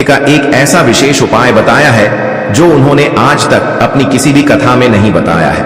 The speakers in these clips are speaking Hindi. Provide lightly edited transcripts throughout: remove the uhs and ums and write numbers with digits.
का एक ऐसा विशेष उपाय बताया है जो उन्होंने आज तक अपनी किसी भी कथा में नहीं बताया है।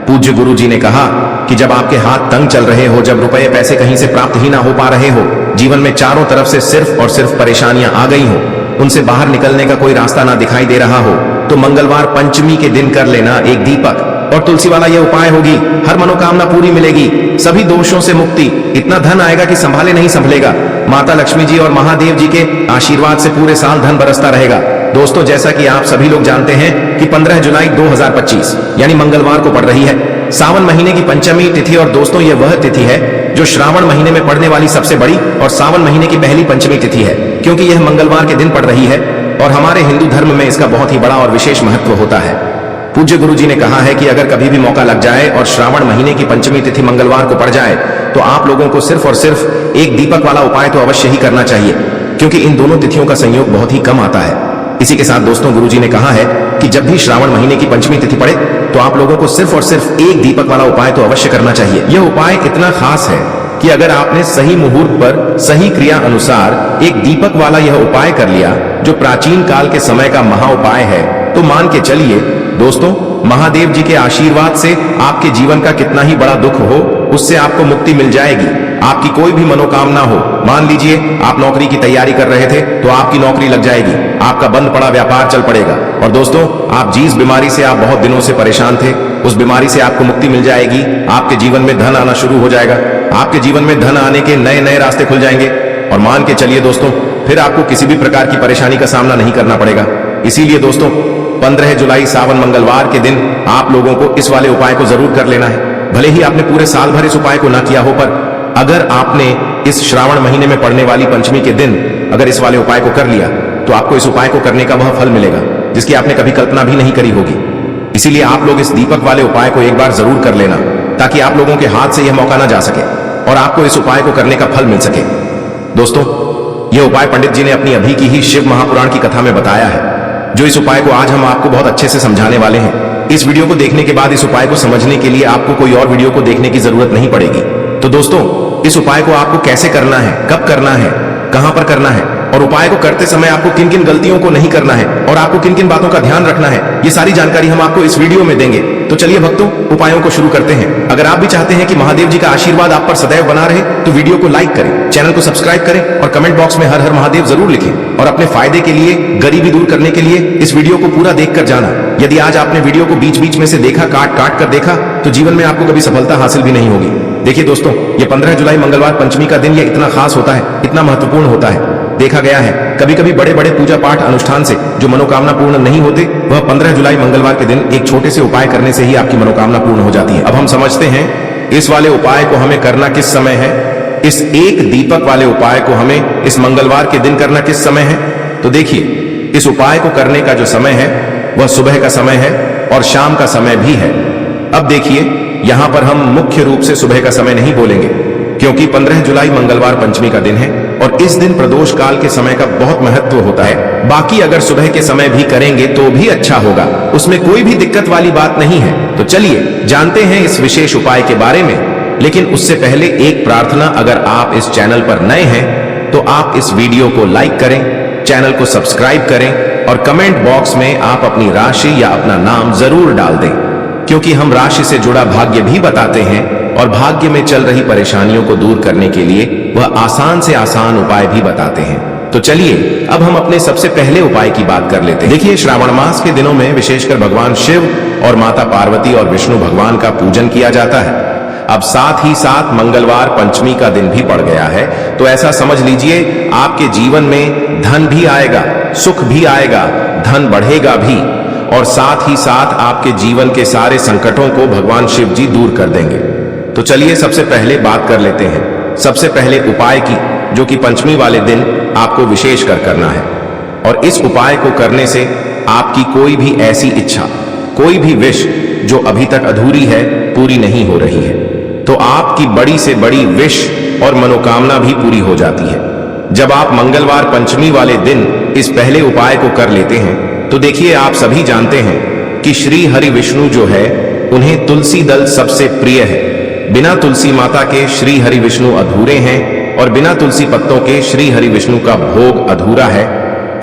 पूज्य गुरु जी ने कहा कि जब आपके हाथ तंग चल रहे हो, जब रुपए पैसे कहीं से प्राप्त ही ना हो पा रहे हो, जीवन में चारों तरफ से सिर्फ और सिर्फ परेशानियां आ गई हो, उनसे बाहर निकलने का कोई रास्ता ना दिखाई दे रहा हो, तो मंगलवार पंचमी के दिन कर लेना एक दीपक और तुलसी वाला यह उपाय होगी। हर मनोकामना पूरी मिलेगी, सभी दोषों से मुक्ति, इतना धन आएगा कि संभाले नहीं संभलेगा। माता लक्ष्मी जी और महादेव जी के आशीर्वाद से पूरे साल धन बरसता रहेगा। दोस्तों, जैसा कि आप सभी लोग जानते हैं कि 15 जुलाई 2025 यानी मंगलवार को पड़ रही है सावन महीने की पंचमी तिथि। और दोस्तों, यह वह तिथि है जो श्रावण महीने में पड़ने वाली सबसे बड़ी और सावन महीने की पहली पंचमी तिथि है, क्योंकि यह मंगलवार के दिन पड़ रही है और हमारे हिंदू धर्म में इसका बहुत ही बड़ा और विशेष महत्व होता है। पूज्य गुरु जी ने कहा है कि अगर कभी भी मौका लग जाए और श्रावण महीने की पंचमी तिथि मंगलवार को पड़ जाए तो आप लोगों को सिर्फ और सिर्फ एक दीपक वाला उपाय तो अवश्य ही करना चाहिए, क्योंकि इन दोनों तिथियों का संयोग बहुत ही कम आता है। इसी के साथ दोस्तों, गुरु जी ने कहा है कि जब भी श्रावण महीने की पंचमी तिथि पड़े तो आप लोगों को सिर्फ और सिर्फ एक दीपक वाला उपाय तो अवश्य करना चाहिए। यह उपाय इतना खास है कि अगर आपने सही मुहूर्त पर सही क्रिया अनुसार एक दीपक वाला यह उपाय कर लिया, जो प्राचीन काल के समय का महा उपाय है, तो मान के चलिए दोस्तों, महादेव जी के आशीर्वाद से आपके जीवन का कितना ही बड़ा दुख हो, उससे आपको मुक्ति मिल जाएगी। आपकी कोई भी मनोकामना हो, मान लीजिए आप नौकरी की तैयारी कर रहे थे तो आपकी नौकरी लग जाएगी, आपका बंद पड़ा व्यापार चल पड़ेगा। और दोस्तों, आप जिस बीमारी से आप बहुत दिनों से परेशान थे, उस बीमारी से आपको मुक्ति मिल जाएगी। आपके जीवन में धन आना शुरू हो जाएगा, आपके जीवन में धन आने के नए नए रास्ते खुल जाएंगे। और मान के चलिए दोस्तों, फिर आपको किसी भी प्रकार की परेशानी का सामना नहीं करना पड़ेगा। इसीलिए दोस्तों, 15 जुलाई सावन मंगलवार के दिन आप लोगों को इस वाले उपाय को जरूर कर लेना है। भले ही आपने पूरे साल भर इस उपाय को ना किया हो, पर अगर आपने इस श्रावण महीने में पड़ने वाली पंचमी के दिन अगर इस वाले उपाय को कर लिया तो आपको इस उपाय को करने का वह फल मिलेगा जिसकी आपने कभी कल्पना भी नहीं करी होगी। इसीलिए आप लोग इस दीपक वाले उपाय को एक बार जरूर कर लेना, ताकि आप लोगों के हाथ से यह मौका ना जा सके और आपको इस उपाय को करने का फल मिल सके। दोस्तों, यह उपाय पंडित जी ने अपनी अभी की ही शिव महापुराण की कथा में बताया है, जो इस उपाय को आज हम आपको बहुत अच्छे से समझाने वाले हैं। इस वीडियो को देखने के बाद इस उपाय को समझने के लिए आपको कोई और वीडियो को देखने की जरूरत नहीं पड़ेगी। तो दोस्तों, इस उपाय को आपको कैसे करना है, कब करना है, कहां पर करना है और उपाय को करते समय आपको किन किन गलतियों को नहीं करना है और आपको किन किन बातों का ध्यान रखना है, ये सारी जानकारी हम आपको इस वीडियो में देंगे। तो चलिए भक्तों, उपायों को शुरू करते हैं। अगर आप भी चाहते हैं कि महादेव जी का आशीर्वाद आप पर सदैव बना रहे, तो वीडियो को लाइक करें, चैनल को सब्सक्राइब करें और कमेंट बॉक्स में हर हर महादेव जरूर लिखें। और अपने फायदे के लिए, गरीबी दूर करने के लिए इस वीडियो को पूरा देखकर जाना। यदि आज आपने वीडियो को बीच बीच में से देखा, काट काट कर देखा, तो जीवन में आपको कभी सफलता हासिल भी नहीं होगी। देखिए दोस्तों, ये 15 जुलाई मंगलवार पंचमी का दिन ये इतना खास होता है, इतना महत्वपूर्ण होता है। देखा गया है कभी कभी बड़े बड़े पूजा पाठ अनुष्ठान से जो मनोकामना पूर्ण नहीं होते, वह 15 जुलाई मंगलवार के दिन एक छोटे से उपाय करने से ही आपकी मनोकामना पूर्ण हो जाती है। अब हम समझते हैं इस वाले उपाय को हमें करना किस समय है। इस एक दीपक वाले उपाय को हमें इस मंगलवार के दिन करना किस समय है। तो देखिए, इस उपाय को करने का जो समय है वह सुबह का समय है और शाम का समय भी है। अब देखिए, यहां पर हम मुख्य रूप से सुबह का समय नहीं बोलेंगे, क्योंकि 15 जुलाई मंगलवार पंचमी का दिन है और इस दिन प्रदोष काल के समय का बहुत महत्व होता है। बाकी अगर सुबह के समय भी करेंगे तो भी अच्छा होगा, उसमें कोई भी दिक्कत वाली बात नहीं है। तो चलिए जानते हैं इस विशेष उपाय के बारे में। लेकिन उससे पहले एक प्रार्थना, अगर आप इस चैनल पर नए हैं तो आप इस वीडियो को लाइक करें, चैनल को सब्सक्राइब करें और कमेंट बॉक्स में आप अपनी राशि या अपना नाम जरूर डाल दें, क्योंकि हम राशि से जुड़ा भाग्य भी बताते हैं और भाग्य में चल रही परेशानियों को दूर करने के लिए वह आसान से आसान उपाय भी बताते हैं। तो चलिए अब हम अपने सबसे पहले उपाय की बात कर लेते हैं। देखिए, श्रावण मास के दिनों में विशेषकर भगवान शिव और माता पार्वती और विष्णु भगवान का पूजन किया जाता है। अब साथ ही साथ मंगलवार पंचमी का दिन भी पड़ गया है, तो ऐसा समझ लीजिए आपके जीवन में धन भी आएगा, सुख भी आएगा, धन बढ़ेगा भी, और साथ ही साथ आपके जीवन के सारे संकटों को भगवान शिव जी दूर कर देंगे। तो चलिए सबसे पहले बात कर लेते हैं सबसे पहले उपाय की, जो कि पंचमी वाले दिन आपको विशेष कर करना है। और इस उपाय को करने से आपकी कोई भी ऐसी इच्छा, कोई भी विश जो अभी तक अधूरी है, पूरी नहीं हो रही है, तो आपकी बड़ी से बड़ी विश और मनोकामना भी पूरी हो जाती है जब आप मंगलवार पंचमी वाले दिन इस पहले उपाय को कर लेते हैं। तो देखिए, आप सभी जानते हैं कि श्री हरि विष्णु जो है, उन्हें तुलसी दल सबसे प्रिय है। बिना तुलसी माता के श्री हरि विष्णु अधूरे हैं और बिना तुलसी पत्तों के श्री हरि विष्णु का भोग अधूरा है।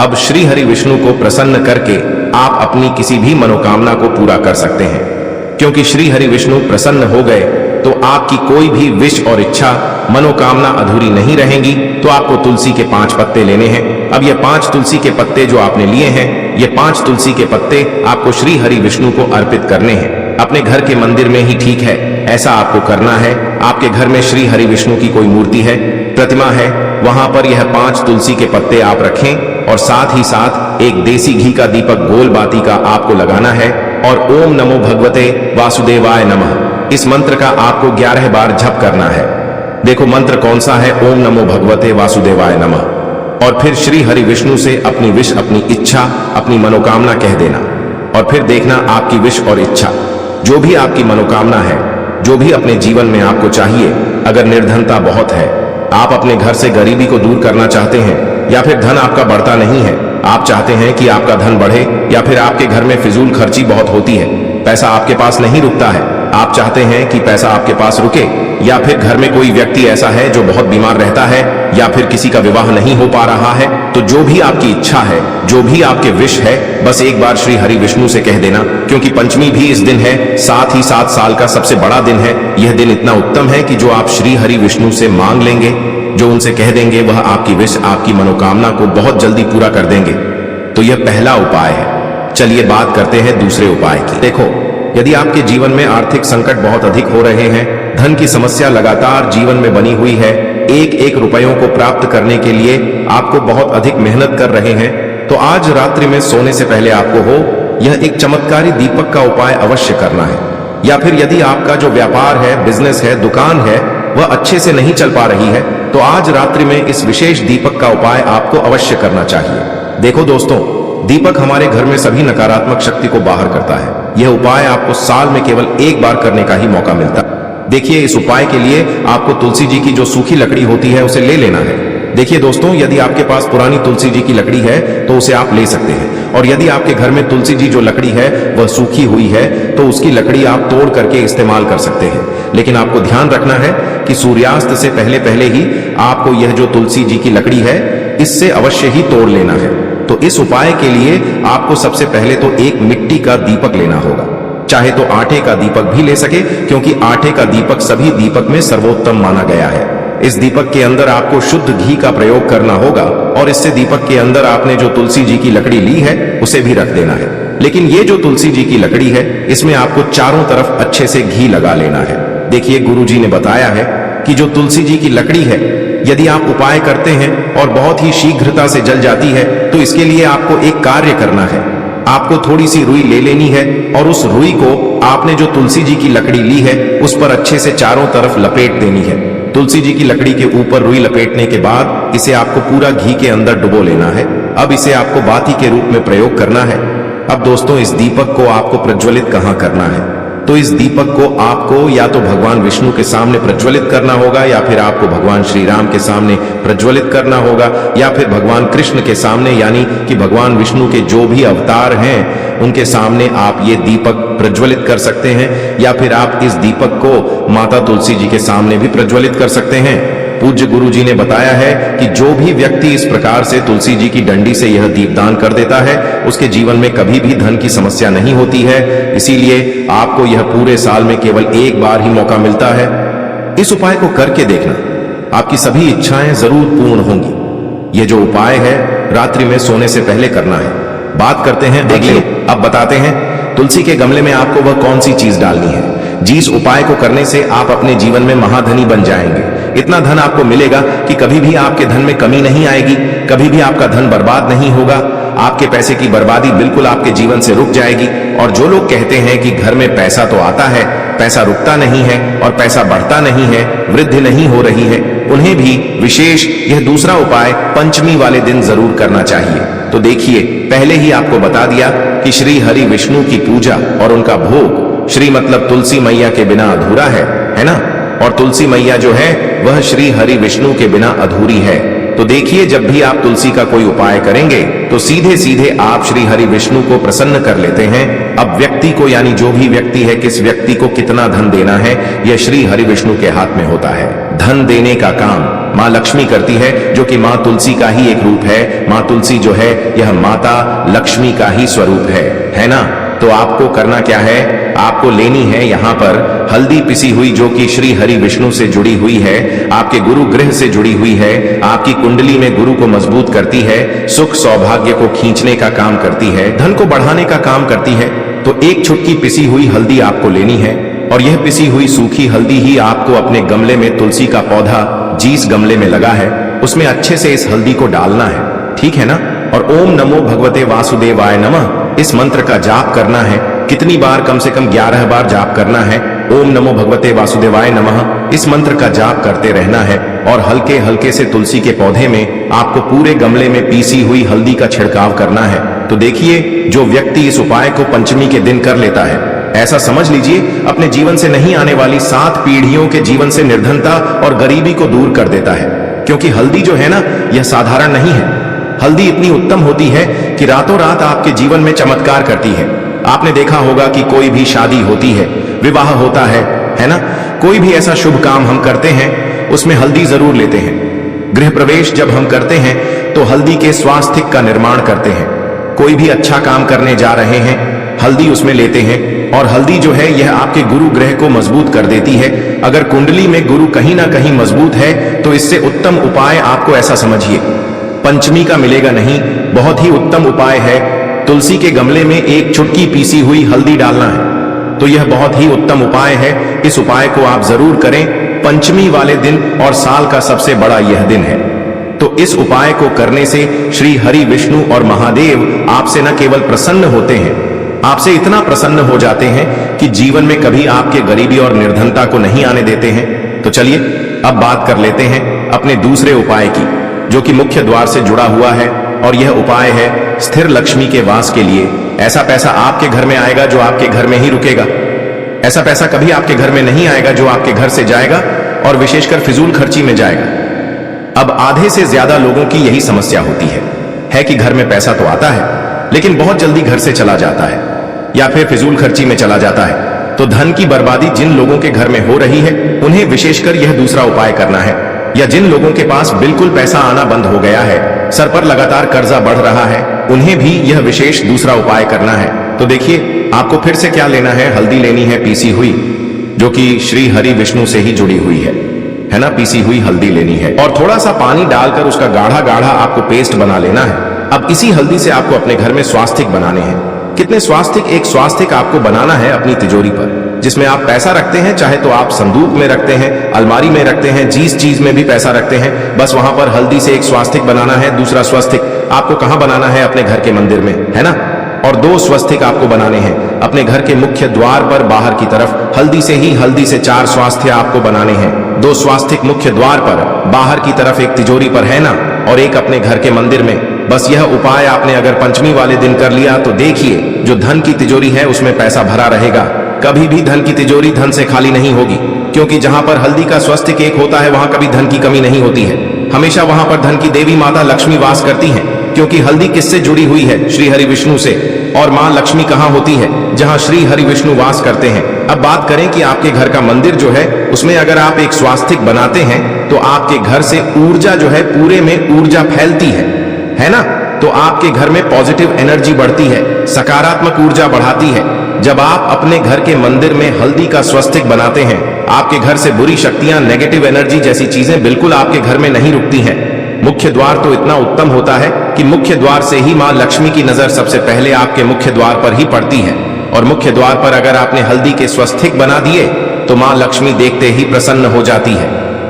अब श्री हरि विष्णु को प्रसन्न करके आप अपनी किसी भी मनोकामना को पूरा कर सकते हैं। क्योंकि श्री हरि विष्णु प्रसन्न हो गए तो आपकी कोई भी विश और इच्छा मनोकामना अधूरी नहीं रहेंगी। तो आपको तुलसी के 5 पत्ते लेने हैं। अब ये 5 तुलसी के पत्ते जो आपने लिए हैं, ये 5 तुलसी के पत्ते आपको श्री हरि विष्णु को अर्पित करने हैं। अपने घर के मंदिर में ही ठीक है, ऐसा आपको करना है। आपके घर में श्री हरि विष्णु की कोई मूर्ति है, प्रतिमा है, वहां पर यह 5 तुलसी के पत्ते आप रखें और साथ ही साथ एक देसी घी का दीपक गोल बाती का आपको लगाना है और ओम नमो भगवते वासुदेवाय नमः इस मंत्र का आपको 11 बार जप करना है। देखो मंत्र कौन सा है, ओम नमो भगवते वासुदेवाय नमः। और फिर श्री हरि विष्णु से अपनी विश, अपनी इच्छा, अपनी मनोकामना कह देना और फिर देखना आपकी विश और इच्छा, जो भी आपकी मनोकामना है, जो भी अपने जीवन में आपको चाहिए। अगर निर्धनता बहुत है, आप अपने घर से गरीबी को दूर करना चाहते हैं, या फिर धन आपका बढ़ता नहीं है, आप चाहते हैं कि आपका धन बढ़े, या फिर आपके घर में फिजूल खर्ची बहुत होती है, पैसा आपके पास नहीं रुकता है, आप चाहते हैं कि पैसा आपके पास रुके, या फिर घर में कोई व्यक्ति ऐसा है जो बहुत बीमार रहता है, या फिर किसी का विवाह नहीं हो पा रहा है, तो जो भी आपकी इच्छा है, जो भी आपके विश है, बस एक बार श्री हरि विष्णु से कह देना। क्योंकि पंचमी भी इस दिन है, साथ ही 7 साल का सबसे बड़ा दिन है। यह दिन इतना उत्तम है कि जो आप श्री हरि विष्णु से मांग लेंगे, जो उनसे कह देंगे, वह आपकी विश, आपकी मनोकामना को बहुत जल्दी पूरा कर देंगे। तो यह पहला उपाय है। चलिए बात करते हैं दूसरे उपाय की। देखो, यदि आपके जीवन में आर्थिक संकट बहुत अधिक हो रहे हैं, धन की समस्या लगातार जीवन में बनी हुई है, एक एक रुपयों को प्राप्त करने के लिए आपको बहुत अधिक मेहनत कर रहे हैं, तो आज रात्रि में सोने से पहले आपको हो यह एक चमत्कारी दीपक का उपाय अवश्य करना है। या फिर यदि आपका जो व्यापार है, बिजनेस है, दुकान है, वह अच्छे से नहीं चल पा रही है, तो आज रात्रि में इस विशेष दीपक का उपाय आपको अवश्य करना चाहिए। देखो दोस्तों, दीपक हमारे घर में सभी नकारात्मक शक्ति को बाहर करता है। यह उपाय आपको साल में केवल एक बार करने का ही मौका मिलता है। देखिए, इस उपाय के लिए आपको तुलसी जी की जो सूखी लकड़ी होती है उसे ले लेना है। देखिए दोस्तों, यदि आपके पास पुरानी तुलसी जी की लकड़ी है तो उसे आप ले सकते हैं, और यदि आपके घर में तुलसी जी जो लकड़ी है वह सूखी हुई है तो उसकी लकड़ी आप तोड़ करके इस्तेमाल कर सकते हैं। लेकिन आपको ध्यान रखना है कि सूर्यास्त से पहले पहले ही आपको यह जो तुलसी जी की लकड़ी है इससे अवश्य ही तोड़ लेना है। तो इस उपाय के लिए आपको सबसे पहले तो एक मिट्टी का दीपक लेना होगा, चाहे तो आटे का दीपक भी ले सके, क्योंकि आटे का दीपक सभी दीपक में सर्वोत्तम माना गया है। इस दीपक के अंदर आपको शुद्ध घी का प्रयोग करना होगा, और इससे दीपक के अंदर आपने जो तुलसी जी की लकड़ी ली है उसे भी रख देना है। लेकिन ये जो तुलसी जी की लकड़ी है इसमें आपको चारों तरफ अच्छे से घी लगा लेना है। देखिए, गुरु जी ने बताया है कि जो तुलसी जी की लकड़ी है, यदि आप उपाय करते हैं और बहुत ही शीघ्रता से जल जाती है, तो इसके लिए आपको एक कार्य करना है। आपको थोड़ी सी रुई ले लेनी है और उस रुई को आपने जो तुलसी जी की लकड़ी ली है उस पर अच्छे से चारों तरफ लपेट देनी है। तुलसी जी की लकड़ी के ऊपर रुई लपेटने के बाद इसे आपको पूरा घी के अंदर डुबो लेना है। अब इसे आपको बाती के रूप में प्रयोग करना है। अब दोस्तों, इस दीपक को आपको प्रज्वलित कहाँ करना है? तो इस दीपक को आपको या तो भगवान विष्णु के सामने प्रज्वलित करना होगा, या फिर आपको भगवान श्री राम के सामने प्रज्वलित करना होगा, या फिर भगवान कृष्ण के सामने, यानी कि भगवान विष्णु के जो भी अवतार हैं उनके सामने आप ये दीपक प्रज्वलित कर सकते हैं। या फिर आप इस दीपक को माता तुलसी जी के सामने भी प्रज्वलित कर सकते हैं। पूज्य गुरु जी ने बताया है कि जो भी व्यक्ति इस प्रकार से तुलसी जी की डंडी से यह दीपदान कर देता है उसके जीवन में कभी भी धन की समस्या नहीं होती है। इसीलिए आपको यह पूरे साल में केवल एक बार ही मौका मिलता है। इस उपाय को करके देखना, आपकी सभी इच्छाएं जरूर पूर्ण होंगी। यह जो उपाय है रात्रि में सोने से पहले करना है। बात करते हैं, देखिए अब बताते हैं तुलसी के गमले में आपको वह कौन सी चीज डालनी है जिस उपाय को करने से आप अपने जीवन में महाधनी बन जाएंगे। इतना धन आपको मिलेगा कि कभी भी आपके धन में कमी नहीं आएगी, कभी भी आपका धन बर्बाद नहीं होगा। आपके पैसे की बर्बादी बिल्कुल आपके जीवन से रुक जाएगी। और जो लोग कहते हैं कि घर में पैसा तो आता है, पैसा रुकता नहीं है और पैसा बढ़ता नहीं है, वृद्धि नहीं हो रही है, उन्हें भी विशेष यह दूसरा उपाय पंचमी वाले दिन जरूर करना चाहिए। तो देखिए, पहले ही आपको बता दिया कि श्री हरि विष्णु की पूजा और उनका भोग, श्री मतलब तुलसी मैया के बिना अधूरा है ना? और तुलसी मैया जो है वह श्री हरि विष्णु के बिना अधूरी है। तो देखिए, जब भी आप तुलसी का कोई उपाय करेंगे तो सीधे सीधे आप श्री हरि विष्णु को प्रसन्न कर लेते हैं। अब व्यक्ति को, यानी जो भी व्यक्ति है, किस व्यक्ति को कितना धन देना है, यह श्री हरि विष्णु के हाथ में होता है। धन देने का काम माँ लक्ष्मी करती है, जो कि माँ तुलसी का ही एक रूप है। माँ तुलसी जो है यह माता लक्ष्मी का ही स्वरूप है ना। तो आपको करना क्या है, आपको लेनी है यहाँ पर हल्दी पिसी हुई, जो कि श्री हरि विष्णु से जुड़ी हुई है, आपके गुरु ग्रह से जुड़ी हुई है, आपकी कुंडली में गुरु को मजबूत करती है, सुख सौभाग्य को खींचने का काम करती है, धन को बढ़ाने का काम करती है। तो एक चुटकी पिसी हुई हल्दी आपको लेनी है, और यह पिसी हुई सूखी हल्दी ही आपको अपने गमले में, तुलसी का पौधा जिस गमले में लगा है उसमें अच्छे से इस हल्दी को डालना है, ठीक है ना। और ओम नमो भगवते वासुदेवाय नमः इस मंत्र का जाप करना है। कितनी बार, कम से कम 11 बार जाप करना है। ओम नमो भगवते वासुदेवाय नमः इस मंत्र का जाप करते रहना है। और हल्के हल्के से तुलसी के पौधे में आपको पूरे गमले में पीसी हुई हल्दी का छिड़काव करना है। तो देखिए, जो व्यक्ति इस उपाय को पंचमी के दिन कर लेता है, ऐसा समझ लीजिए अपने जीवन से नहीं आने वाली 7 पीढ़ियों के जीवन से निर्धनता और गरीबी को दूर कर देता है। क्योंकि हल्दी जो है ना, यह साधारण नहीं है। हल्दी इतनी उत्तम होती है कि रातों रात आपके जीवन में चमत्कार करती है। आपने देखा होगा कि कोई भी शादी होती है, विवाह होता है ना, कोई भी ऐसा शुभ काम हम करते हैं उसमें हल्दी जरूर लेते हैं। गृह प्रवेश जब हम करते हैं तो हल्दी के स्वास्तिक का निर्माण करते हैं। कोई भी अच्छा काम करने जा रहे हैं, हल्दी उसमें लेते हैं। और हल्दी जो है यह आपके गुरु ग्रह को मजबूत कर देती है। अगर कुंडली में गुरु कहीं ना कहीं मजबूत है तो इससे उत्तम उपाय आपको ऐसा समझिए पंचमी का मिलेगा नहीं, बहुत ही उत्तम उपाय है। तुलसी के गमले में एक चुटकी पीसी हुई हल्दी डालना है, तो यह बहुत ही उत्तम उपाय है। इस उपाय को आप जरूर करें पंचमी वाले दिन, और साल का सबसे बड़ा यह दिन है। तो इस उपाय को करने से श्री हरि विष्णु और महादेव आपसे न केवल प्रसन्न होते हैं, आपसे इतना प्रसन्न हो जाते हैं कि जीवन में कभी आपके गरीबी और निर्धनता को नहीं आने देते हैं। तो चलिए अब बात कर लेते हैं अपने दूसरे उपाय की, जो कि मुख्य द्वार से जुड़ा हुआ है। और यह उपाय है स्थिर लक्ष्मी के वास के लिए। ऐसा पैसा आपके घर में आएगा जो आपके घर में ही रुकेगा। ऐसा पैसा कभी आपके घर में नहीं आएगा जो आपके घर से जाएगा, और विशेषकर फिजूल खर्ची में जाएगा। अब आधे से ज्यादा लोगों की यही समस्या होती है कि घर में पैसा तो आता है लेकिन बहुत जल्दी घर से चला जाता है, या फिर फिजूल खर्ची में चला जाता है। तो धन की बर्बादी जिन लोगों के घर में हो रही है उन्हें विशेषकर यह दूसरा उपाय करना है। या जिन लोगों के पास बिल्कुल पैसा आना बंद हो गया है, सर पर लगातार कर्जा बढ़ रहा है, उन्हें भी यह विशेष दूसरा उपाय करना है। तो देखिए आपको फिर से क्या लेना है, हल्दी लेनी है पीसी हुई, जो कि श्री हरि विष्णु से ही जुड़ी हुई है ना। पीसी हुई हल्दी लेनी है और थोड़ा सा पानी डालकर उसका गाढ़ा गाढ़ा आपको पेस्ट बना लेना है। अब इसी हल्दी से आपको अपने घर में स्वास्तिक बनाने हैं। कितने स्वास्तिक? एक स्वास्तिक आपको बनाना है अपनी तिजोरी पर, जिसमें आप पैसा रखते हैं, चाहे तो आप संदूक में रखते हैं, अलमारी में रखते हैं, जिस चीज में भी पैसा रखते हैं, बस वहां पर हल्दी से एक स्वास्तिक बनाना है। दूसरा स्वास्तिक आपको कहां बनाना है? अपने घर के मंदिर में, है ना। और 2 स्वास्तिक आपको बनाने हैं अपने घर के मुख्य द्वार पर बाहर की तरफ। हल्दी से 4 स्वास्थ्य आपको बनाने हैं। 2 स्वास्तिक मुख्य द्वार पर बाहर की तरफ, एक तिजोरी पर, है ना, और एक अपने घर के मंदिर में। बस यह उपाय आपने अगर पंचमी वाले दिन कर लिया तो देखिए जो धन की तिजोरी है उसमें पैसा भरा रहेगा। कभी भी धन की तिजोरी धन से खाली नहीं होगी, क्योंकि जहां पर हल्दी का स्वास्तिक एक होता है वहां कभी धन की कमी नहीं होती है। हमेशा वहां पर धन की देवी माता लक्ष्मी वास करती हैं, क्योंकि हल्दी किससे जुड़ी हुई है? श्री हरि विष्णु से। और मां लक्ष्मी कहां होती है? जहां श्री हरि विष्णु वास करते हैं। अब बात करें कि आपके घर का मंदिर जो है उसमें अगर आप एक स्वास्तिक बनाते हैं तो आपके घर से ऊर्जा जो है, पूरे में ऊर्जा फैलती है ना। तो आपके घर में पॉजिटिव एनर्जी बढ़ती है, सकारात्मक ऊर्जा बढ़ाती है। जब आप अपने घर के मंदिर में हल्दी का स्वास्तिक बनाते हैं, आपके घर से बुरी शक्तियां, नेगेटिव एनर्जी जैसी चीजें बिल्कुल आपके घर में नहीं रुकती हैं। मुख्य द्वार तो इतना उत्तम होता है कि मुख्य द्वार से ही मां लक्ष्मी की नजर सबसे पहले आपके मुख्य द्वार पर ही पड़ती है। और मुख्य द्वार पर अगर आपने हल्दी के स्वास्तिक बना दिए तो मां लक्ष्मी देखते ही प्रसन्न हो जाती है,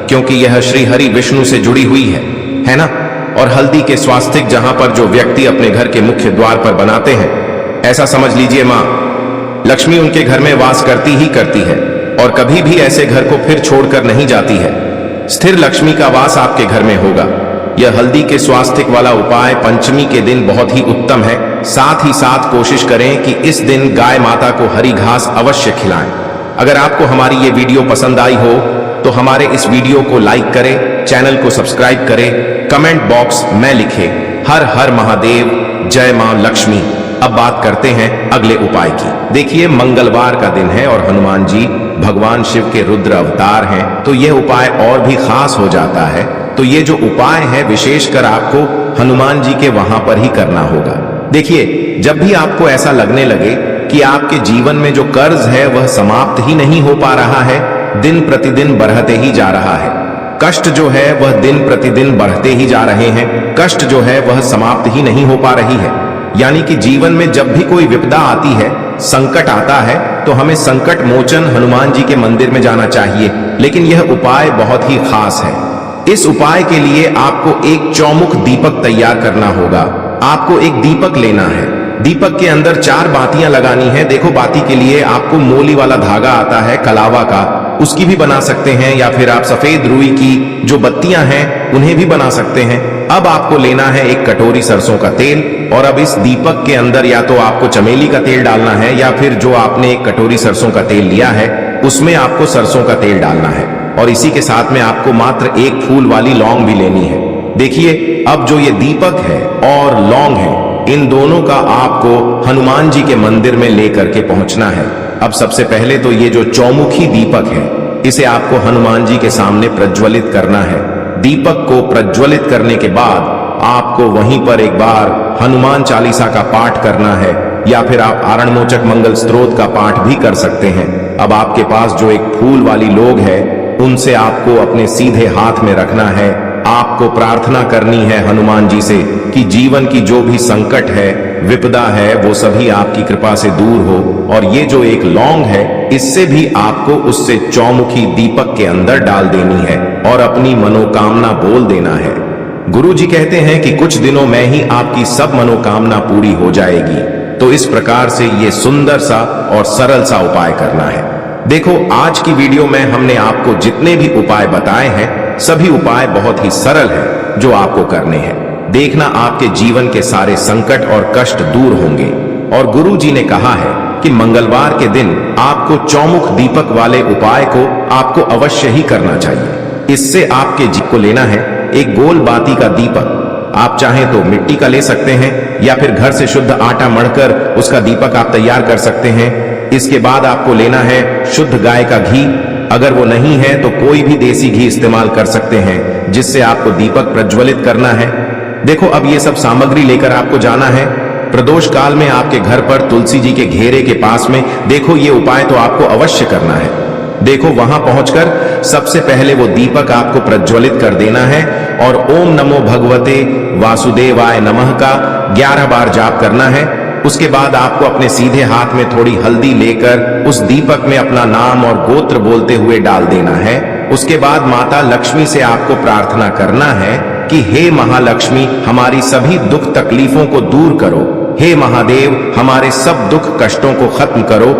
क्योंकि यह श्री हरि विष्णु से जुड़ी हुई है ना। और हल्दी के स्वास्तिक जहां पर जो व्यक्ति अपने घर के मुख्य द्वार पर बनाते हैं, ऐसा समझ लीजिए मां लक्ष्मी उनके घर में वास करती ही करती है, और कभी भी ऐसे घर को फिर छोड़कर नहीं जाती है। स्थिर लक्ष्मी का वास आपके घर में होगा। यह हल्दी के स्वास्तिक वाला उपाय पंचमी के दिन बहुत ही उत्तम है। साथ ही साथ कोशिश करें कि इस दिन गाय माता को हरी घास अवश्य खिलाएं। अगर आपको हमारी ये वीडियो पसंद आई हो तो हमारे इस वीडियो को लाइक करें, चैनल को सब्सक्राइब करें, कमेंट बॉक्स में लिखें हर हर महादेव, जय मां लक्ष्मी। अब बात करते हैं अगले उपाय की। देखिए, मंगलवार का दिन है और हनुमान जी भगवान शिव के रुद्र अवतार हैं, तो यह उपाय और भी खास हो जाता है। तो ये जो उपाय है विशेषकर आपको हनुमान जी के वहां पर ही करना होगा। देखिए, जब भी आपको ऐसा लगने लगे कि आपके जीवन में जो कर्ज है वह समाप्त ही नहीं हो पा रहा है, दिन प्रतिदिन बढ़ते ही जा रहा है, कष्ट जो है वह दिन प्रतिदिन बढ़ते ही जा रहे हैं, कष्ट जो है वह समाप्त ही नहीं हो पा रही है, यानी कि जीवन में जब भी कोई विपदा आती है, संकट आता है, तो हमें संकट मोचन हनुमान जी के मंदिर में जाना चाहिए। लेकिन यह उपाय बहुत ही खास है। इस उपाय के लिए आपको एक चौमुख दीपक तैयार करना होगा। आपको एक दीपक लेना है, दीपक के अंदर 4 बातियां लगानी है। देखो, बाती के लिए आपको मोली वाला धागा आता है कलावा का, उसकी भी बना सकते हैं, या फिर आप सफेद रुई की जो बत्तियां हैं उन्हें भी बना सकते हैं। अब आपको लेना है एक कटोरी सरसों का तेल, और अब इस दीपक के अंदर या तो आपको चमेली का तेल डालना है, या फिर जो आपने एक कटोरी सरसों का तेल लिया है उसमें आपको सरसों का तेल डालना है, और इसी के साथ में आपको मात्र एक फूल वाली लौंग भी लेनी है। देखिए, अब जो ये दीपक है और लौंग है, इन दोनों का आपको हनुमान जी के मंदिर में लेकर के पहुंचना है। अब सबसे पहले तो ये जो चौमुखी दीपक है, इसे आपको हनुमान जी के सामने प्रज्वलित करना है। दीपक को प्रज्वलित करने के बाद आपको वहीं पर एक बार हनुमान चालीसा का पाठ करना है, या फिर आप आरणमोचक मंगल स्तोत्र का पाठ भी कर सकते हैं। अब आपके पास जो एक फूल वाली लोग है, उनसे आपको अपने सीधे हाथ में रखना है। आपको प्रार्थना करनी है हनुमान जी से कि जीवन की जो भी संकट है, विपदा है, वो सभी आपकी कृपा से दूर हो। और ये जो एक लौंग है, इससे भी आपको उससे चौमुखी दीपक के अंदर डाल देनी है और अपनी मनोकामना बोल देना है। गुरु जी कहते हैं कि कुछ दिनों में ही आपकी सब मनोकामना पूरी हो जाएगी। तो इस प्रकार से ये सुंदर सा और सरल सा उपाय करना है। देखो, आज की वीडियो में हमने आपको जितने भी उपाय बताए हैं, सभी उपाय बहुत ही सरल हैं जो आपको करने हैं। देखना, आपके जीवन के सारे संकट और कष्ट दूर होंगे। और गुरु जी ने कहा है कि मंगलवार के दिन आपको चौमुख दीपक वाले उपाय को आपको अवश्य ही करना चाहिए। इससे आपके जी को लेना है एक गोल बाती का दीपक। आप चाहें तो मिट्टी का ले सकते हैं, या फिर घर से शुद्ध आटा मढ़कर उसका दीपक आप तैयार कर सकते हैं। इसके बाद आपको लेना है शुद्ध गाय का घी। अगर वो नहीं है तो कोई भी देसी घी इस्तेमाल कर सकते हैं, जिससे आपको दीपक प्रज्वलित करना है। देखो, अब ये सब सामग्री लेकर आपको जाना है। प्रदोष काल में आपके घर पर तुलसी जी के घेरे के पास में, देखो, ये उपाय तो आपको अवश्य करना है। देखो, वहां पहुंचकर सबसे पहले वो दीपक आपको प्रज्वलित कर देना है और ओम नमो भगवते वासुदेवाय नमः का 11 बार जाप करना है। उसके बाद आपको अपने सीधे हाथ में थोड़ी हल्दी लेकर उस दीपक में अपना नाम और गोत्र बोलते हुए डाल देना है। उसके बाद माता लक्ष्मी से आपको प्रार्थना करना है कि हे महालक्ष्मी, हमारी सभी दुख तकलीफों को दूर करो। हे महादेव, हमारे सब दुख कष्टों को खत्म करो।